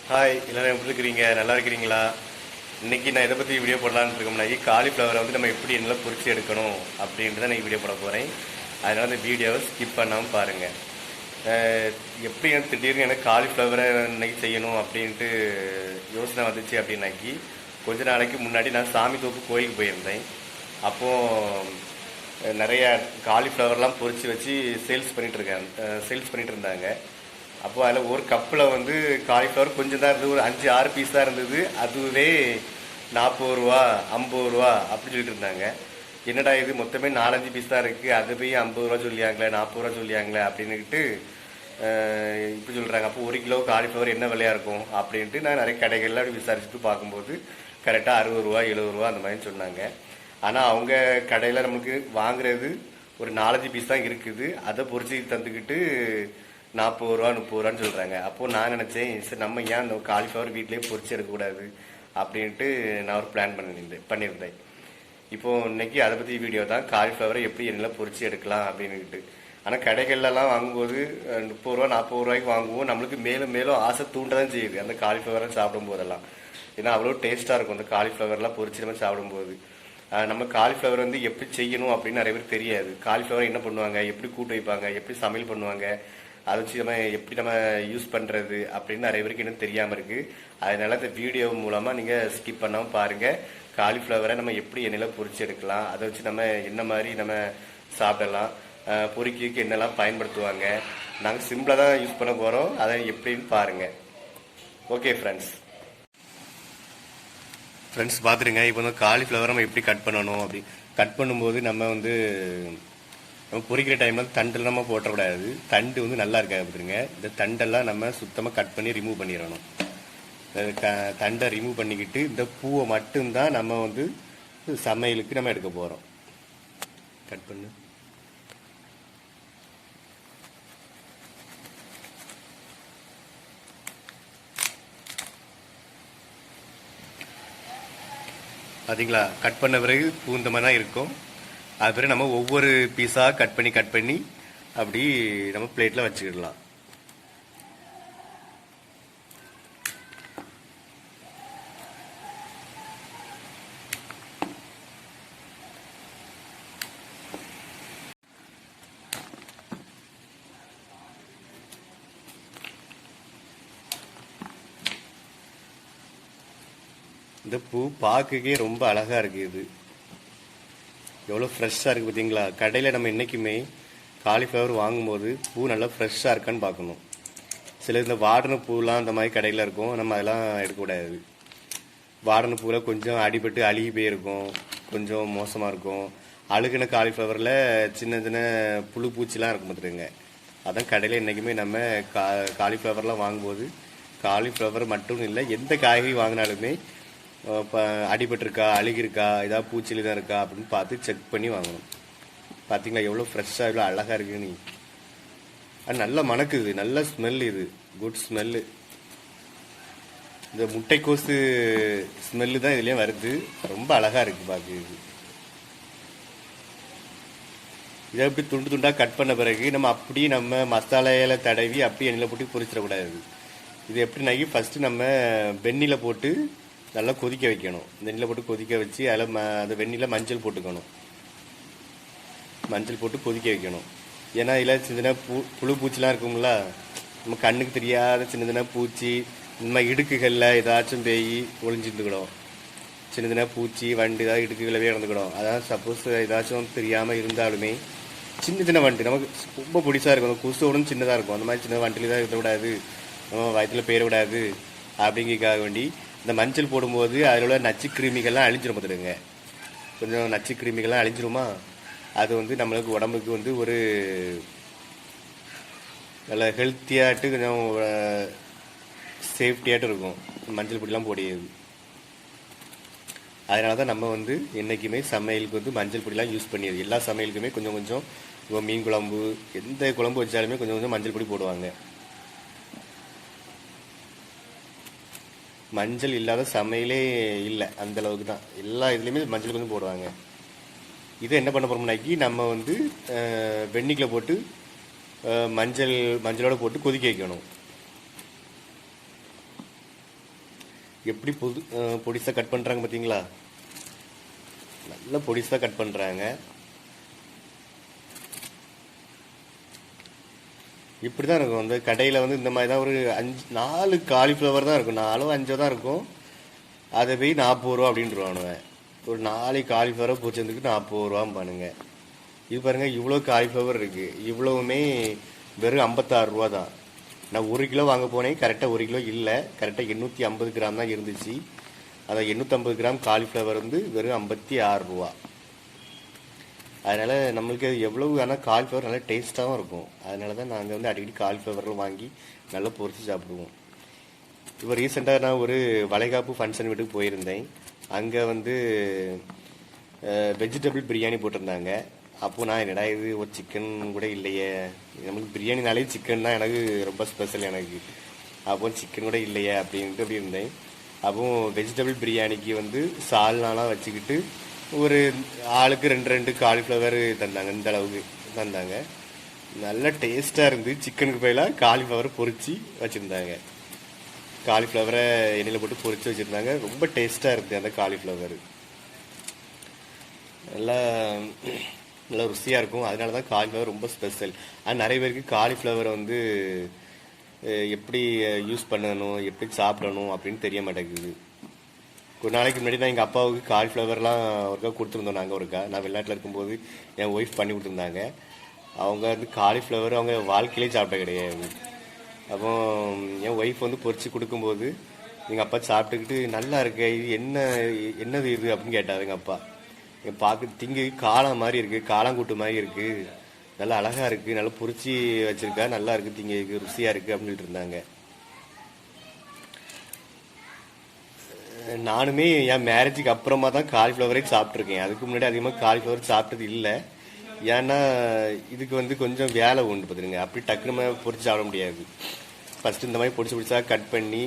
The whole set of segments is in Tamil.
ஹாய் எல்லோரும் எப்படி இருக்கிறீங்க? நல்லா இருக்கிறீங்களா? இன்றைக்கி நான் இதை பற்றி வீடியோ போடலான்னு இருக்கோம்னா, காலிஃப்ளவரை வந்து நம்ம எப்படி எண்ணெயில் பொரிச்சு எடுக்கணும் அப்படின்ட்டு தான் வீடியோ போட போகிறேன். அதனால் அந்த வீடியோவை ஸ்கிப் பண்ணாமல் பாருங்கள். எப்படி எனக்கு திடீர்னு எனக்கு காலிஃப்ளவரை இன்னைக்கு செய்யணும் அப்படின்ட்டு யோசனை வந்துச்சு அப்படின்னாக்கி, கொஞ்ச நாளைக்கு முன்னாடி நான் சாமி தோப்பு கோயிலுக்கு போயிருந்தேன். அப்போது நிறைய காலிஃப்ளவர்லாம் பொரித்து வச்சு சேல்ஸ் பண்ணிகிட்டு இருந்தாங்க. அப்போ அதில் ஒரு கப்பில் வந்து காலிஃப்ளவர் கொஞ்சம் தான் இருந்தது, ஒரு 5-6 பீஸ் தான் இருந்தது. அதுவே 40 ரூபா 50 ரூபா அப்படி சொல்லிட்டு இருந்தாங்க. என்னடா இது மொத்தமே 4-5 பீஸ் தான் இருக்குது, அது போய் 50 ரூபா சொல்லியாங்களே 40 ரூபா சொல்லியாங்களே அப்படின்னுக்கிட்டு இப்படி சொல்கிறாங்க. அப்போ 1 கிலோ காலிஃப்ளவர் என்ன விலையாக இருக்கும் அப்படின்ட்டு நான் நிறைய கடைகளில் அப்படி விசாரிச்சுட்டு பார்க்கும்போது கரெக்டாக 60 ரூபா 70 ரூபா அந்த மாதிரி சொன்னாங்க. ஆனால் அவங்க கடையில் நமக்கு வாங்குறது ஒரு 4-5 பீஸ் தான் இருக்குது. அதை பொறிச்சு தந்துக்கிட்டு 40 ரூபா 30 ரூபான்னு சொல்கிறாங்க. அப்போது நான் நினச்சேன், சரி நம்ம ஏன் அந்த காலிஃப்ளவர் வீட்டிலே பொரிச்சு எடுக்கக்கூடாது அப்படின்ட்டு நான் ஒரு பிளான் பண்ணியிருந்தேன். இப்போது இன்றைக்கி அதை பற்றி வீடியோ தான், காலிஃப்ளவரை எப்படி எண்ணெயில் பொரிச்சு எடுக்கலாம் அப்படின்னுக்கிட்டு. ஆனால் கடைகள்லாம் வாங்கும்போது 30 ரூபா 40 ரூபாய்க்கு வாங்குவோம். நம்மளுக்கு மேலும் மேலும் ஆசை தூண்ட தான் செய்யுது அந்த காலிஃப்ளவரை சாப்பிடும் போதெல்லாம். ஏன்னா அவ்வளோ டேஸ்ட்டாக இருக்கும் அந்த காலிஃப்ளவர்லாம் பொரிச்சு நம்ம சாப்பிடும்போது. நம்ம காலிஃப்ளவர் வந்து எப்படி செய்யணும் அப்படின்னு நிறைய பேர் தெரியாது. காலிஃப்ளவர் என்ன பண்ணுவாங்க, எப்படி கூட்டு வைப்பாங்க, எப்படி சமையல் பண்ணுவாங்க, அதை வச்சு நம்ம எப்படி நம்ம யூஸ் பண்ணுறது அப்படின்னு நிறைய பேருக்கு இன்னும் தெரியாமல் இருக்குது. அதனால் இந்த வீடியோ மூலமாக நீங்கள் ஸ்கிப் பண்ணாமல் பாருங்கள். காலிஃப்ளவரை நம்ம எப்படி எண்ணெயில் பொரிச்சு எடுக்கலாம், அதை வச்சு நம்ம என்ன மாதிரி நம்ம சாப்பிடலாம், பொரிக்கிறதுக்கு என்னெல்லாம் பயன்படுத்துவாங்க, நாங்கள் சிம்பிளாக தான் யூஸ் பண்ண போகிறோம், அதை எப்படின்னு பாருங்கள். ஓகே ஃப்ரெண்ட்ஸ் பார்த்துருங்க. இப்போ வந்து காலிஃப்ளவரை நம்ம எப்படி கட் பண்ணணும், அப்படி கட் பண்ணும்போது நம்ம வந்து நம்ம பொரிக்கிற டைமில் தண்டில் நம்ம போட்டக்கூடாது. தண்டு வந்து நல்லா இருக்காது பார்த்துருங்க. இந்த தண்டெல்லாம் நம்ம சுத்தமாக கட் பண்ணி ரிமூவ் பண்ணிடணும். தண்டை ரிமூவ் பண்ணிக்கிட்டு இந்த பூவை மட்டும்தான் நம்ம வந்து சமையலுக்கு நம்ம எடுக்க போகிறோம். கட் பண்ணு. பார்த்தீங்களா, கட் பண்ண பிறகு பூ இந்த மாதிரி தான் இருக்கும். அது பிறகு நம்ம ஒவ்வொரு பீஸாக கட் பண்ணி அப்படி நம்ம பிளேட்டில் வச்சுக்கிடலாம். இந்த பூ பார்க்கவே ரொம்ப அழகாக இருக்குது. இது எவ்வளோ ஃப்ரெஷ்ஷாக இருக்குது பார்த்தீங்களா. கடையில் நம்ம என்றைக்குமே காலிஃப்ளவர் வாங்கும்போது பூ நல்லா ஃப்ரெஷ்ஷாக இருக்கான்னு பார்க்கணும். சில இந்த வாடின பூலாம் அந்த மாதிரி கடையில் இருக்கும், நம்ம அதெல்லாம் எடுக்கக்கூடாது. வாடின பூவில் கொஞ்சம் அடிபட்டு அழுகி போயிருக்கும், கொஞ்சம் மோசமாக இருக்கும். அழுகின காலிஃப்ளவரில் சின்ன சின்ன புழு பூச்சிலாம் இருக்கும் பார்த்துருங்க. அதான் கடையில் என்றைக்குமே நம்ம காலிஃப்ளவர்லாம் வாங்கும்போது, காலிஃப்ளவர் மட்டும் இல்லை எந்த காய்கறி வாங்கினாலுமே இப்போ அடிபட்டிருக்கா அழுகிருக்கா ஏதாவது பூச்சிலி தான் இருக்கா அப்படின்னு பார்த்து செக் பண்ணி வாங்கணும். பார்த்தீங்களா எவ்வளோ ஃப்ரெஷ்ஷாக எவ்வளோ அழகாக இருக்குது. நீ அது நல்லா மணக்குது, நல்ல ஸ்மெல், இது குட் ஸ்மெல்லு. இந்த முட்டைக்கோசு ஸ்மெல்லு தான் இதுலேயும் வருது. ரொம்ப அழகாக இருக்குது பார்க்குறது. இதை எப்படி துண்டு துண்டாக கட் பண்ண பிறகு நம்ம அப்படியே நம்ம மசாலையில் தடவி அப்படியே எண்ணெயில் போட்டு பொரிச்சிடக்கூடாது. இது எப்படின்னாக்கி ஃபஸ்ட்டு நம்ம வெந்நில போட்டு நல்லா கொதிக்க வைக்கணும். வெந்நில போட்டு கொதிக்க வச்சு அதில் அந்த வெந்நில மஞ்சள் போட்டுக்கணும். மஞ்சள் போட்டு கொதிக்க வைக்கணும். ஏன்னா இதில் சின்ன சின்ன புழு பூச்சிலாம் இருக்குங்களா, நம்ம கண்ணுக்கு தெரியாத சின்ன சின்ன பூச்சி இந்த இடுக்குகளில் ஏதாச்சும் போய் ஒளிஞ்சிருந்துக்கிடும். சின்ன சின்ன பூச்சி வண்டு ஏதாவது இடுக்குகளவே இறந்துக்கிடும். அதான் சப்போஸ் ஏதாச்சும் தெரியாமல் இருந்தாலுமே சின்ன சின்ன வண்டு நமக்கு ரொம்ப பிடிச்சா இருக்கும். அந்த குசுவோடும் சின்னதாக இருக்கும். அந்த மாதிரி சின்ன வண்டில தான் இருக்கக்கூடாது, நம்ம வயிற்றில் போயிடக்கூடாது அப்படிங்கிறதுக்காக வேண்டி இந்த மஞ்சள் போடும்போது அதில் உள்ள நச்சு கிருமிகள்லாம் அழிஞ்சிரும் பார்த்துடுங்க. கொஞ்சம் நச்சு கிருமிகள்லாம் அழிஞ்சிருமா, அது வந்து நம்மளுக்கு உடம்புக்கு வந்து ஒரு நல்ல ஹெல்த்தியாகிட்டு கொஞ்சம் சேஃப்டியாகிட்டு இருக்கும் மஞ்சள் பொடிலாம் போடியது. அதனால தான் நம்ம வந்து என்றைக்குமே சமையலுக்கு வந்து மஞ்சள் பொடிலாம் யூஸ் பண்ணிடுது. எல்லா சமையலுக்குமே கொஞ்சம் கொஞ்சம், இப்போ மீன் குழம்பு எந்த குழம்பு வச்சாலுமே கொஞ்சம் கொஞ்சம் மஞ்சள் பொடி போடுவாங்க. மஞ்சள் இல்லாத சமையலே இல்லை, அந்தளவுக்கு தான் எல்லா இதுலேயுமே மஞ்சள் கொஞ்சம் போடுவாங்க. இதை என்ன பண்ண போகிறோம்னாக்கி நம்ம வந்து வெந்நிக்கில் போட்டு மஞ்சளோடு போட்டு கொதிக்க வைக்கணும். எப்படி பொடிசாக கட் பண்ணுறாங்க பார்த்தீங்களா? நல்ல பொடிசாக கட் பண்ணுறாங்க. இப்படி தான் இருக்கும். அந்த கடையில் வந்து இந்த மாதிரி தான் ஒரு 4 காலிஃப்ளவர் தான் இருக்கும், 4 5 தான் இருக்கும். அதை போய் 40 ரூபா அப்படின்ட்டுருவானுவேன். ஒரு 4 காலிஃப்ளவரை பொரிச்சதுக்கு 40 ரூபான்னு பாருங்க. இது பாருங்கள், இவ்வளோ காலிஃப்ளவர் இருக்குது. இவ்வளவுமே வெறும் 56 ரூபா தான். நான் 1 கிலோ வாங்க போனேன், கரெக்டாக 1 கிலோ இல்லை, கரெக்டாக 850 கிராம் தான் இருந்துச்சு. அந்த 850 கிராம் காலிஃப்ளவர் வந்து வெறும் 56 ரூபா. அதனால் நம்மளுக்கு எவ்வளவு ஆனால் காலிஃப்ளவர் நல்லா டேஸ்ட்டாகவும் இருக்கும். அதனால தான் நாங்கள் வந்து அடிக்கடி காலிஃப்ளவரும் வாங்கி நல்லா பொரித்து சாப்பிடுவோம். இப்போ ரீசெண்டாக நான் ஒரு வளைகாப்பு ஃபங்க்ஷன் வீட்டுக்கு போயிருந்தேன். அங்கே வந்து வெஜிடபிள் பிரியாணி போட்டிருந்தாங்க. அப்போது நான் என்னடா இது ஒரு சிக்கன் கூட இல்லையே, நம்மளுக்கு பிரியாணினாலே சிக்கன் தான் எனக்கு ரொம்ப ஸ்பெஷல் எனக்கு. அப்போ சிக்கன் கூட இல்லையே அப்படின்ட்டு அப்படி இருந்தேன். அப்போ வெஜிடபிள் பிரியாணிக்கு வந்து சால்னாலாம் வச்சுக்கிட்டு ஒரு ஆளுக்கு 2 காலிஃப்ளவர் தந்தாங்க. இந்த அளவுக்கு தந்தாங்க. நல்லா டேஸ்ட்டாக இருந்து. சிக்கனுக்கு பதிலாக காலிஃப்ளவர் பொரிச்சு வச்சுருந்தாங்க. காலிஃப்ளவரை எண்ணெயில் போட்டு பொரிச்சு வச்சுருந்தாங்க. ரொம்ப டேஸ்ட்டாக இருக்குது அந்த காலிஃப்ளவர். நல்லா நல்லா ருசியாக இருக்கும். அதனால தான் காலிஃப்ளவர் ரொம்ப ஸ்பெஷல். ஆனால் நிறைய பேருக்கு காலிஃப்ளவரை வந்து எப்படி யூஸ் பண்ணணும், எப்படி சாப்பிடணும் அப்படின்னு தெரிய மாட்டேங்குது. ஒரு நாளைக்கு முன்னாடி தான் எங்கள் அப்பாவுக்கு காலிஃப்ளவர்லாம் ஒருக்கா கொடுத்துருந்தோம். நாங்கள் ஒருக்கா நான் வெளிநாட்டில் இருக்கும்போது என் ஒய்ஃப் பண்ணி கொடுத்துருந்தாங்க. அவங்க வந்து காலிஃப்ளவர் அவங்க வாழ்க்கையிலே சாப்பிட்ட கிடையாது. அப்போ என் ஒய்ஃப் வந்து பொரிச்சு கொடுக்கும்போது எங்கள் அப்பா சாப்பிட்டுக்கிட்டு நல்லா இருக்கு, இது என்னது இது அப்படின்னு கேட்டார் எங்கள் அப்பா. என் பார்க்க திங்கு காளான் மாதிரி இருக்குது, காளாங்கூட்டு மாதிரி இருக்குது, நல்லா அழகாக இருக்குது, நல்லா பொரிச்சு வச்சுருக்கா, நல்லா இருக்குது, திங்கு ருசியாக இருக்குது அப்படின்னு சொல்லிட்டு இருந்தாங்க. நானுமே என் மேரேஜுக்கு அப்புறமா தான் காலிஃப்ளவரே சாப்பிட்ருக்கேன். அதுக்கு முன்னாடி அதிகமாக காலிஃப்ளவர் சாப்பிட்டது இல்லை. ஏன்னா இதுக்கு வந்து கொஞ்சம் வேலை உண்டு பார்த்துருங்க. அப்படி டக்குன்னு பொரிச்சு சாப்பிட முடியாது. ஃபஸ்ட்டு இந்த மாதிரி பொடிச்சா கட் பண்ணி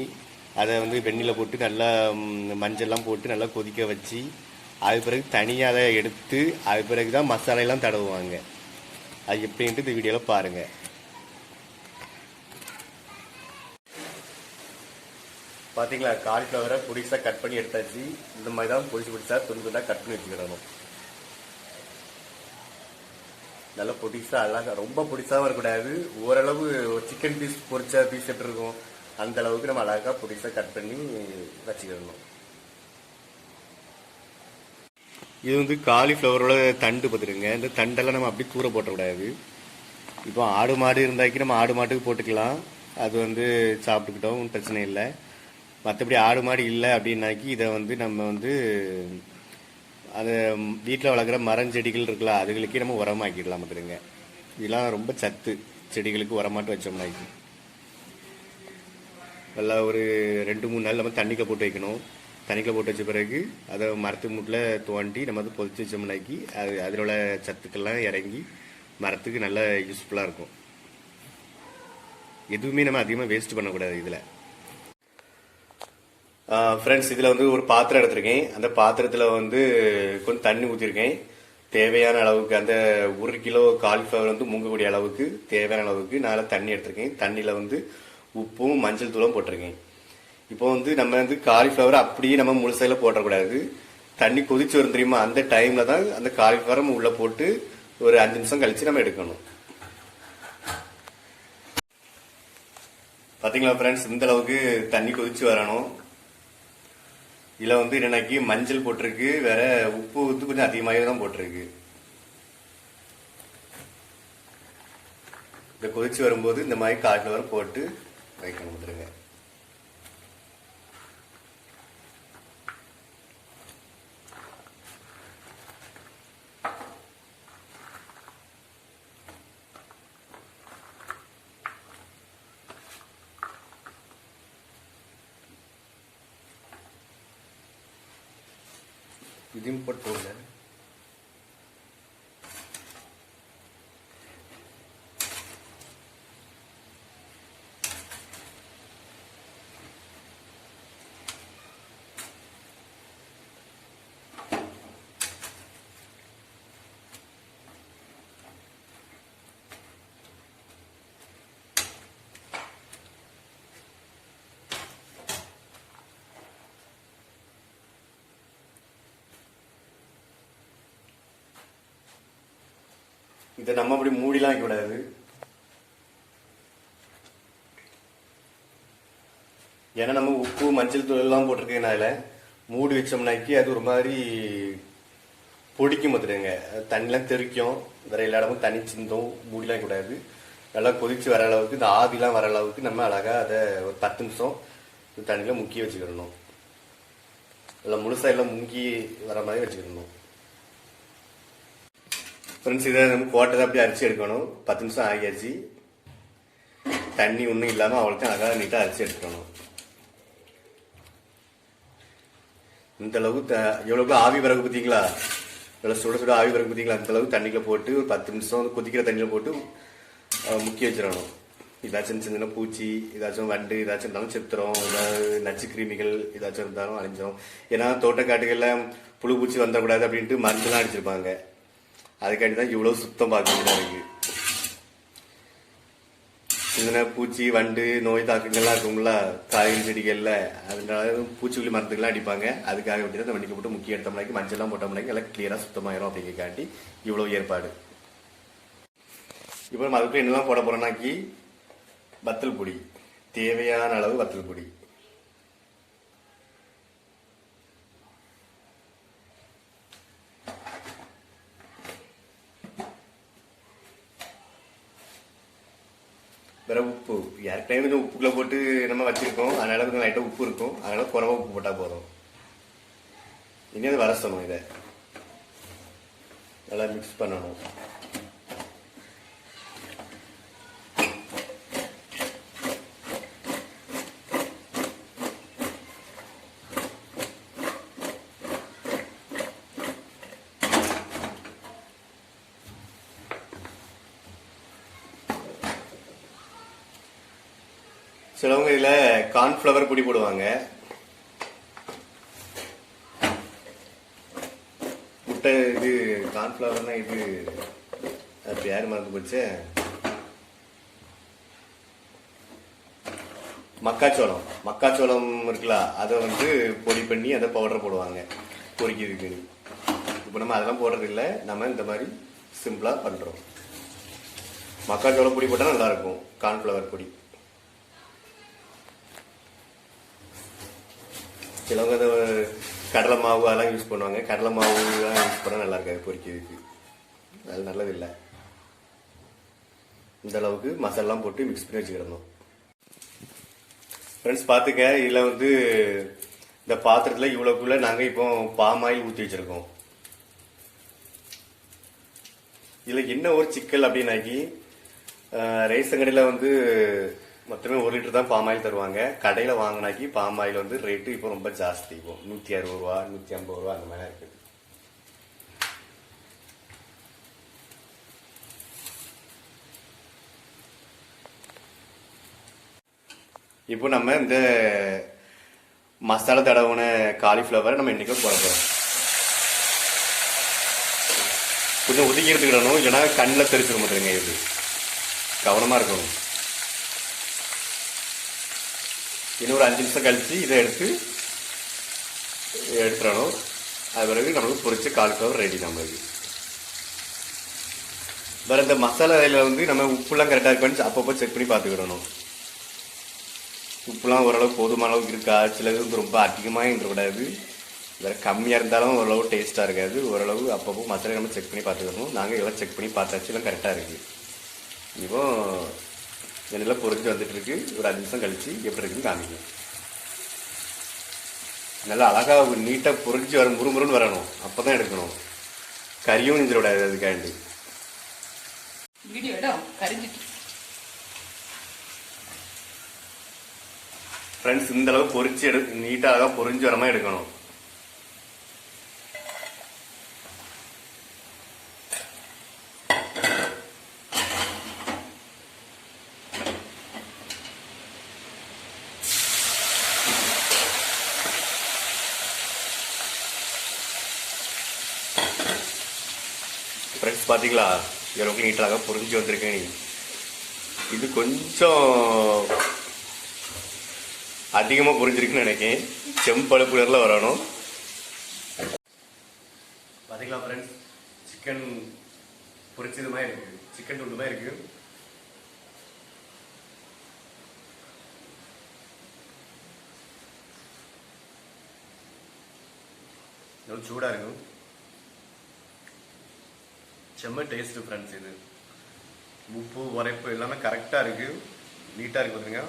அதை வந்து வெந்நில போட்டு நல்லா மஞ்சள்லாம் போட்டு நல்லா கொதிக்க வச்சு அது பிறகு தனியாக அதை எடுத்து அது பிறகு தான் மசாலையெல்லாம் தடவுவாங்க. அது எப்படின்ட்டு இந்த வீடியோவில் பாருங்கள். பார்த்தீங்களா, காலிஃப்ளவரை பொடிசாக கட் பண்ணி எடுத்தாச்சு. இந்த மாதிரி தான் பொடிசா துண்டாக கட் பண்ணி வச்சுக்கிடணும். நல்லா பொடிசாக அழகாக, ரொம்ப பொடிசாகவும் இருக்கக்கூடாது, ஓரளவு சிக்கன் பீஸ் பொரிச்ச பீஸ் எப்படி இருக்கும் அந்த அளவுக்கு நம்ம அழகாக பொடிசாக கட் பண்ணி வச்சுக்கிடணும். இது வந்து காலிஃப்ளவரோட தண்டு பார்த்துருங்க. இந்த தண்டெல்லாம் நம்ம அப்படி தூர போட்டக்கூடாது. இப்போ ஆடு மாடு இருந்தாக்கி நம்ம ஆடு மாட்டுக்கு போட்டுக்கலாம், அது வந்து சாப்பிட்டுக்கிட்டோம், பிரச்சனை இல்லை. மற்றபடி ஆடு மாடு இல்லை அப்படின்னாக்கி இதை வந்து நம்ம வந்து அதை வீட்டில் வளர்க்குற மரஞ்செடிகள் இருக்குல்ல, அதுகளுக்கே நம்ம உரமாக்கிடலாம் பார்த்துருங்க. இதெல்லாம் ரொம்ப சத்து, செடிகளுக்கு உரமாட்டு வச்சோம்னாக்கி. நல்லா ஒரு 2-3 நாள் நம்ம தண்ணிக்க போட்டு வைக்கணும். தண்ணிக்கில் போட்டு வச்ச பிறகு அதை மரத்து மூட்டில் தோண்டி நம்ம அதை பொதிச்சு வச்சோம்னாக்கி அது அதில் உள்ள சத்துக்கள்லாம் இறங்கி மரத்துக்கு நல்லா யூஸ்ஃபுல்லாக இருக்கும். எதுவுமே நம்ம அதிகமாக வேஸ்ட் பண்ணக்கூடாது இதில். ஃப்ரெண்ட்ஸ், இதில் வந்து ஒரு பாத்திரம் எடுத்திருக்கேன். அந்த பாத்திரத்தில் வந்து கொஞ்சம் தண்ணி ஊற்றிருக்கேன். தேவையான அளவுக்கு அந்த 1 கிலோ காலிஃப்ளவர் வந்து முங்கக்கூடிய அளவுக்கு தேவையான அளவுக்கு நான் தண்ணி எடுத்திருக்கேன். தண்ணியில் வந்து உப்பும் மஞ்சள் தூளும் போட்டிருக்கேன். இப்போ வந்து நம்ம வந்து காலிஃப்ளவர் அப்படியே நம்ம முழுசையில் போட்டக்கூடாது. தண்ணி கொதிச்சு வரும் தெரியுமா, அந்த டைமில் தான் அந்த காலிஃப்ளவர் நம்ம உள்ளே போட்டு ஒரு 5 நிமிஷம் கழித்து நம்ம எடுக்கணும். பார்த்தீங்களா ஃப்ரெண்ட்ஸ், இந்த அளவுக்கு தண்ணி கொதிச்சு வரணும். இதில் வந்து என்னன்னாக்கி மஞ்சள் போட்டிருக்கு, வேற உப்பு வந்து கொஞ்சம் அதிகமாகவே தான் போட்டிருக்கு. இந்த கொதிச்சு வரும்போது இந்த மாதிரி காலிஃப்ளவர் போட்டு வைக்கணும் வந்துருங்க. இதையும் போட்டு போடல. இதை நம்ம அப்படி மூடிலாம் வைக்கக்கூடாது. ஏன்னா நம்ம உப்பு மஞ்சள் தூள் எல்லாம் போட்டிருக்கனால மூடி வச்சோம்னாக்கி அது ஒரு மாதிரி பொடிக்கும் பார்த்துடுங்க. தண்ணிலாம் தெறிக்கும், வேற எல்லா இடமும் தண்ணி சிந்தும். மூடிலாம் வைக்கக்கூடாது. நல்லா கொதிச்சு வர அளவுக்கு, இந்த ஆவிலாம் வர அளவுக்கு நம்ம அழகா அதை ஒரு 10 நிமிஷம் தண்ணியில முக்கி வச்சுக்கிடணும். எல்லாம் முழுசா எல்லாம் முங்கி வர மாதிரி வச்சுக்கிடணும். ஃப்ரெண்ட்ஸ், இதை நம்ம போட்டதை அப்படியே அரிசி எடுக்கணும். 10 நிமிஷம் ஆகியாச்சு. தண்ணி ஒன்றும் இல்லாமல் அவளுக்கு அழகாக நீட்டாக அரிசி எடுத்துக்கணும். இந்த அளவுக்கு எவ்வளவு ஆவி வரகு பார்த்தீங்களா, நல்லா சுட சுட ஆவி வரகு பார்த்தீங்களா, அந்த அளவுக்கு தண்ணியில் போட்டு ஒரு 10 நிமிஷம் கொதிக்கிற தண்ணியில் போட்டு முக்கி வச்சிடணும். ஏதாச்சும் சின்ன பூச்சி, ஏதாச்சும் வண்டு, ஏதாச்சும் இருந்தாலும் செத்துரும். ஏதாவது நச்சு கிருமிகள் ஏதாச்சும் இருந்தாலும் அழிஞ்சிடும். ஏன்னா தோட்டக்காட்டுகளில் புழு பூச்சி வந்துடக்கூடாது அப்படின்ட்டு மருந்துலாம் அடிச்சிருப்பாங்க. அதுக்காண்டி தான் இவ்வளோ சுத்தம் பார்க்க வேண்டியதாக இருக்கு. இதுனா பூச்சி வண்டு நோய் தாக்கங்கள்லாம் இருக்குங்களா காய்கறி செடிகள்ல, அதனால பூச்சிக்கொல்லி மருந்துகள்லாம் அடிப்பாங்க. அதுக்காக வேண்டி தான் வண்டிக்கு போட்டு முக்கிய எடுத்தோம்னாக்கி மஞ்சள்லாம் போட்டோம்னாக்கி எல்லாம் கிளியரா சுத்தமாயிரும் அப்படிங்கிறக்காண்டி இவ்வளவு ஏற்பாடு. இப்போ நம்ம அதுக்கு என்னெல்லாம் போட போறோம்னாக்கி வத்தல் பொடி, தேவையான அளவு வத்தல் பொடி, வேற உப்பு. ஏற்கனவே கொஞ்சம் உப்புக்குள்ள போட்டு நம்ம வச்சிருக்கோம், அதனால கொஞ்சம் லைட்டா உப்பு இருக்கும். அதனால குறவா உப்பு போட்டா போதும். இனி அது வரசணும். இதை நல்லா மிக்ஸ் பண்ணணும். சிலவங்க இதுல கார்ன்ஃபிளவர் பொடி போடுவாங்க. முட்டை இது கார்ன்ஃபிளவர்னா இது பேர் மறந்து போச்சு. மக்காச்சோளம் இருக்குல்ல, அதை வந்து பொடி பண்ணி அதை பவுடர் போடுவாங்க பொரிக்கிறதுக்கு. இப்போ நம்ம அதெல்லாம் போடுறது இல்லை, நம்ம இந்த மாதிரி சிம்பிளா பண்றோம். மக்காச்சோளம் பொடி போட்டா நல்லா இருக்கும். கார்ன்ஃபிளவர் பொடி சிலவங்க அந்த கடலை மாவு அதெல்லாம் யூஸ் பண்ணுவாங்க. கடலை மாவு யூஸ் பண்ணால் நல்லா இருக்காது பொரிக்கிறதுக்கு, அது நல்லது இல்லை. இந்த அளவுக்கு மசாலாம் போட்டு மிக்ஸ் பண்ணி வச்சுக்கிடணும். ஃப்ரெண்ட்ஸ் பார்த்துக்க, இதில் வந்து இந்த பாத்திரத்தில் இவ்வளோக்குள்ள நாங்கள் இப்போ பாம் ஆயில் ஊற்றி வச்சிருக்கோம். இதில் என்ன ஒரு சிக்கல் அப்படின்னாக்கி, ரேஷன் கடையில் வந்து மொத்தமே 1 லிட்டர் தான் பாம் ஆயில் தருவாங்க. கடையில் வாங்கினாக்கி பாம் ஆயில் வந்து ரேட்டு இப்போ ரொம்ப ஜாஸ்தி. இப்போ 160 ரூபா 150 ரூபா அந்த மாதிரி இருக்குது. இப்போ நம்ம இந்த மசாலா தடவுன காலிஃபிளவரை நம்ம இன்னைக்கு போட போறோம். கொஞ்சம் ஒதுக்கி எடுத்துக்கிடணும், இல்லைன்னா கண்ணில் தெரிச்சிட மாட்டேங்க. இது கவனமா இருக்கணும். இன்னும் ஒரு 5 நிமிஷம் கழிச்சு இதை எடுத்துடணும். அது பிறகு நம்மளுக்கு பொரிச்ச காலிஃபிளவர் ரெடி. நம்மளுக்கு வேற இந்த மசாலாவில் வந்து நம்ம உப்புலாம் கரெக்டாக இருக்கான்னு அப்பப்போ செக் பண்ணி பார்த்துக்கிடணும். உப்புலாம் ஓரளவு போதுமான அளவுக்கு இருக்கா. சிலது வந்து ரொம்ப அதிகமாக இருக்கக்கூடாது, வேற கம்மியாக இருந்தாலும் ஓரளவு டேஸ்ட்டாக இருக்காது. ஓரளவு அப்பப்போ மசாலா நம்ம செக் பண்ணி பார்த்துக்கணும். நாங்கள் இதெல்லாம் செக் பண்ணி பார்த்தாச்சு, எல்லாம் கரெக்டாக இருக்குது. இப்போ எண்ணெயில் பொரிஞ்சு வந்துட்டு இருக்கு. ஒரு 5 நிமிஷம் கழிச்சு எப்படி இருக்குன்னு காமிக்கும். நல்லா அழகா நீட்டா பொரிஞ்சு வர முறுமுறுன்னு வரணும், அப்பதான் எடுக்கணும். கறியும் நெஞ்சிடக்கூடாது. அதுக்காண்டி ஃப்ரெண்ட்ஸ் இந்த அளவு பொரிச்சு நீட்டா அழகா பொரிஞ்சு வர மாதிரி எடுக்கணும். ஃப்ரெண்ட்ஸ் பார்த்தீங்களா, எவ்வளோக்கு நீட்டாக பொரிஞ்சு வந்திருக்கேன். நீ இது கொஞ்சம் அதிகமாக பொரிஞ்சிருக்குன்னு நினைக்கிறேன். செம்பழுப்பு கலரில் வரணும். பார்த்தீங்களா ஃப்ரெண்ட்ஸ், சிக்கன் பொரிச்சது மாதிரி இருக்கு, சிக்கன் துண்டு மாதிரி இருக்கு. சூடா இருக்கும், செம்ம டேஸ்ட் ஃப்ரெண்ட்ஸ். இது உப்பு உரைப்பு எல்லாமே கரெக்டா இருக்கு, நீட்டா இருக்கு பாருங்க.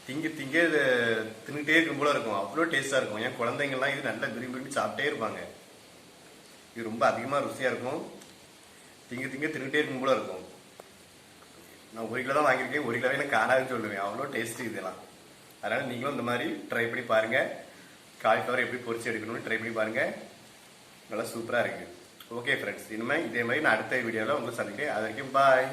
திங்க திங்க இது தின்னுட்டே இருக்கும் போல இருக்கும், அவ்வளோ டேஸ்டா இருக்கும். என் குழந்தைங்கலாம் இது நல்லா விரும்பி விரும்பி சாப்பிட்டே இருப்பாங்க. இது ரொம்ப அதிகமாக ருசியா இருக்கும், திங்க திங்க தின்னுட்டே இருக்கும் போல இருக்கும். நான் 1 கிலோ தான் வாங்கியிருக்கேன், 1 கிலோவே எனக்கு காணாதுன்னு சொல்லுவேன், அவ்வளோ டேஸ்ட் இதெல்லாம். அதனால நீங்களும் இந்த மாதிரி ட்ரை பண்ணி பாருங்க. காலிஃப்ளவர் எப்படி பொரிச்சு எடுக்கணும்னு ட்ரை பண்ணி பாருங்க, நல்லா சூப்பராக இருக்கு. ஓகே ஃப்ரெண்ட்ஸ், இனிமேல் இதே மாதிரி நான் அடுத்த வீடியோவில் உங்களுக்கு சந்திக்கிறேன். அது வரைக்கும் பாய்.